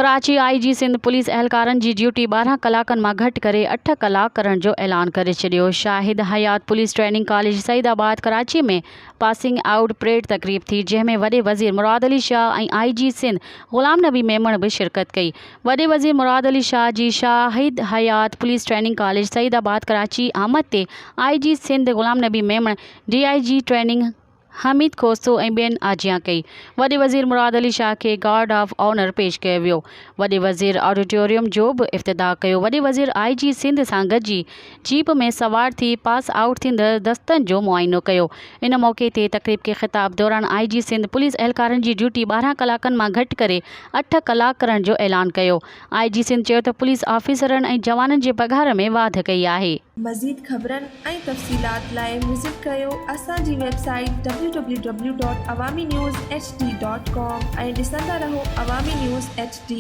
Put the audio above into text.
Karachi IG Sindh police एहलकारनि जी duty 12 कलाकनि मां घटि करे 8 कलाक करण जो ऐलान करे छॾियो। Shahid Hayat police training college Saeedabad Karachi में पासिंग आउट परेड तकरीब थी, जंहिंमें वॾे वज़ीर मुराद अली शाह ऐं आईजी सिंध ग़ुलाम नबी मेमण बि शिरकत कई। वॾे वज़ीर Murad Ali Shah ji Shahid Hayat police training college Saeedabad Karachi आमद ते IG Sindh Ghulam Nabi Memon, DIG training Hamid Khosto ऐं ॿियनि आजियां कई। वॾे वज़ीर मुराद अली शाह खे गार्ड ऑफ ऑनर पेश कयो वियो। वॾे वज़ीर ऑडिटोरियम जो बि इफ़्तिताह कयो। वॾे वज़ीर आईजी सिंध सां गॾिजी जीप में सवार थी पास आउट थींदड़ दस्तनि जो मुआइनो कयो। इन मौक़े ते तक़रीब खे ख़िताब दौरान आईजी सिंध पुलिस एहलकारनि जी ड्यूटी 12 कलाकनि मां घटि करे 8 कलाक करण जो ऐलान कयो। आईजी सिंध चयो त पुलिस ऑफिसरनि ऐं जवाननि जे पघार में वाध कई आहे। मज़ीद ख़बरनि ऐं तफ़सीलात लाइ विज़िट कयो असांजी वेबसाइट www.awamiNewsHD.com ऐं ॾिसंदा रहो अवामी न्यूज़ HD।